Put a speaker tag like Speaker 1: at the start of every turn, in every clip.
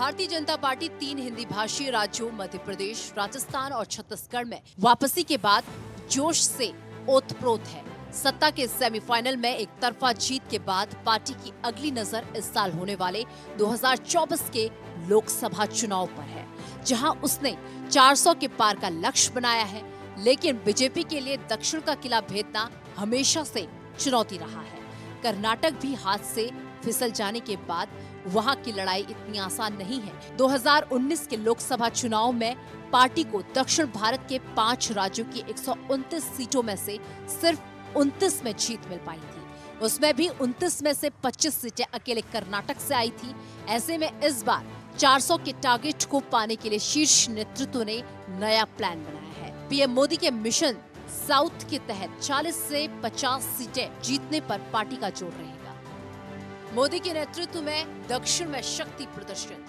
Speaker 1: Bharatiya Janata party 3 Hindi भाषी राज्यों मध्य प्रदेश, राजस्थान और छत्तीसगढ़ में वापसी के बाद जोश से ओतप्रोत है। सत्ता के सेमीफाइनल में एक तरफा जीत के बाद पार्टी की अगली नजर इस साल होने वाले 2024 के लोकसभा चुनाव पर है, जहां उसने 400 के पार का लक्ष्य बनाया है। लेकिन बीजेपी के लिए दक्षिण का किला भेदना हमेशा से चुनौती रहा है। कर्नाटक भी हाथ से फिसल जाने के बाद वहां की लड़ाई इतनी आसान नहीं है। 2019 के लोकसभा चुनाव में पार्टी को दक्षिण भारत के 5 राज्यों की 129 सीटों में से सिर्फ 29 में जीत मिल पाई थी। उसमें भी 29 में से 25 सीटें अकेले कर्नाटक से आई थी। ऐसे में इस बार 400 के टारगेट को पाने के लिए शीर्ष नेतृत्व ने नया प्लान बनाया है। पीएम मोदी के मिशन साउथ के तहत 40 से 50 सीटें जीतने पर पार्टी का जोर रहेगा। मोदी के नेतृत्व में दक्षिण में शक्ति प्रदर्शन।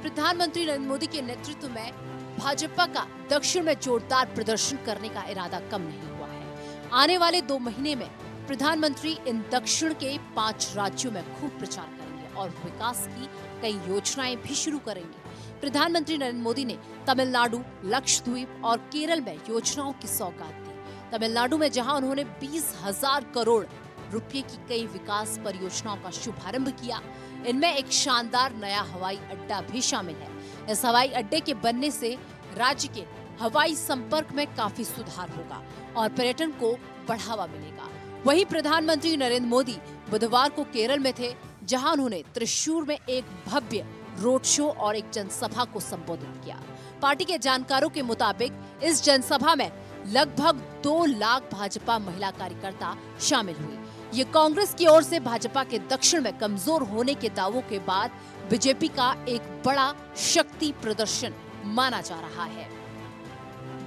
Speaker 1: प्रधानमंत्री नरेंद्र मोदी के नेतृत्व में भाजपा का दक्षिण में जोरदार प्रदर्शन करने का इरादा कम नहीं हुआ है। आने वाले 2 महीने में प्रधानमंत्री इन दक्षिण के 5 राज्यों में खूब प्रचार करेंगे और विकास की कई योजनाएं भी शुरू करेंगे। प्रधानमंत्री नरेंद्र मोदी ने तमिलनाडु, लक्षद्वीप और केरल में योजनाओं की सौगात दी। तमिलनाडु में जहां उन्होंने 20,000 करोड़ रुपए की कई विकास परियोजनाओं का शुभारंभ किया, इनमें एक शानदार नया हवाई अड्डा भी शामिल है। इस हवाई अड्डे के बनने से राज्य के हवाई संपर्क में काफी सुधार होगा और पर्यटन को बढ़ावा मिलेगा। वहीं प्रधानमंत्री नरेंद्र मोदी बुधवार को केरल में थे, जहां उन्होंने त्रिशूर में एक भव्य रोड शो और एक जनसभा को संबोधित किया। पार्टी के जानकारों के मुताबिक इस जनसभा में लगभग 2 लाख भाजपा महिला कार्यकर्ता शामिल हुई। ये कांग्रेस की ओर से भाजपा के दक्षिण में कमजोर होने के दावों के बाद बीजेपी का एक बड़ा शक्ति प्रदर्शन माना जा रहा है।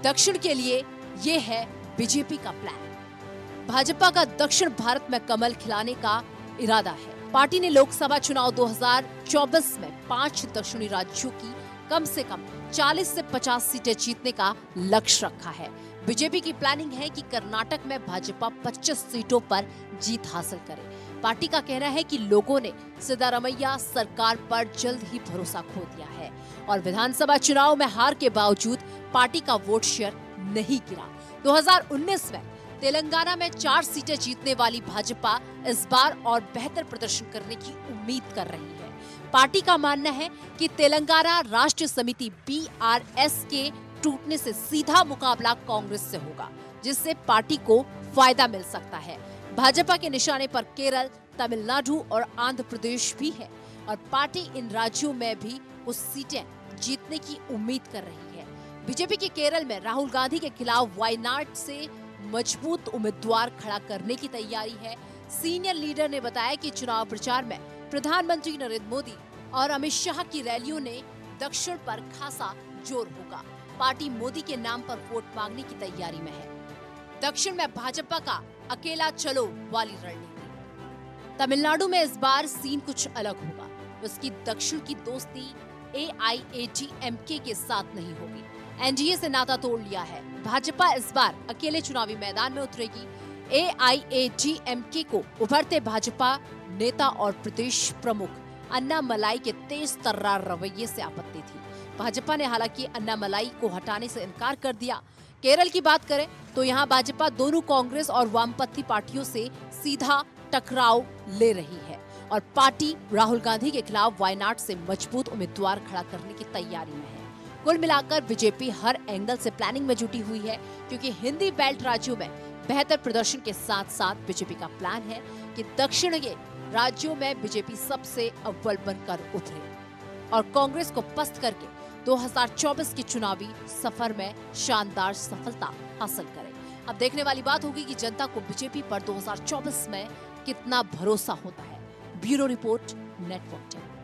Speaker 1: दक्षिण के लिए ये है बीजेपी का प्लान। भाजपा का दक्षिण भारत में कमल खिलाने का इरादा है। पार्टी ने लोकसभा चुनाव 2024 में 5 दक्षिणी राज्यों की कम से कम 40 से 50 सीटें जीतने का लक्ष्य रखा है। बीजेपी की प्लानिंग है कि कर्नाटक में भाजपा 25 सीटों पर जीत हासिल करे। पार्टी का कहना है कि लोगों ने सिद्धारमैया सरकार पर जल्द ही भरोसा खो दिया है और विधानसभा चुनाव में हार के बावजूद पार्टी का वोट शेयर नहीं गिरा। 2019 में तेलंगाना में 4 सीटें जीतने वाली भाजपा इस बार और बेहतर प्रदर्शन करने की उम्मीद कर रही है। पार्टी का मानना है कि तेलंगाना राष्ट्र समिति BRS के टूटने से सीधा मुकाबला कांग्रेस से होगा, जिससे पार्टी को फायदा मिल सकता है। भाजपा के निशाने पर केरल, तमिलनाडु और आंध्र प्रदेश भी है और पार्टी इन राज्यों में भी कुछ सीटें जीतने की उम्मीद कर रही है। बीजेपी के केरल में राहुल गांधी के खिलाफ वायनाड से मजबूत उम्मीदवार खड़ा करने की तैयारी है। सीनियर लीडर ने बताया कि चुनाव प्रचार में प्रधानमंत्री नरेंद्र मोदी और अमित शाह की रैलियों ने दक्षिण पर खासा जोर होगा। पार्टी मोदी के नाम पर वोट मांगने की तैयारी में है। दक्षिण में भाजपा का अकेला चलो वाली रणनीति। तमिलनाडु में इस बार सीन कुछ अलग होगा। उसकी दक्षिण की दोस्ती AIADMK के साथ नहीं होगी। NDA से नाता तोड़ लिया है। भाजपा इस बार अकेले चुनावी मैदान में उतरेगी। AIADMK को उभरते भाजपा नेता और प्रदेश प्रमुख अन्नामलाई के तेज तर्रार रवैये से आपत्ति थी। भाजपा ने हालांकि अन्नामलाई को हटाने से इनकार कर दिया। केरल की बात करें तो यहाँ भाजपा दोनों कांग्रेस और वामपंथी पार्टियों से सीधा टकराव ले रही है और पार्टी राहुल गांधी के खिलाफ वायनाड से मजबूत उम्मीदवार खड़ा करने की तैयारी में है। कुल मिलाकर बीजेपी हर एंगल से प्लानिंग में जुटी हुई है, क्योंकि हिंदी बेल्ट राज्यों में बेहतर प्रदर्शन के साथ साथ बीजेपी का प्लान है कि दक्षिण के राज्यों में बीजेपी सबसे अव्वल बनकर उभरे और कांग्रेस को पस्त करके 2024 के चुनावी सफर में शानदार सफलता हासिल करे। अब देखने वाली बात होगी कि जनता को बीजेपी पर 2024 में कितना भरोसा होता है। Bureau report, network 10।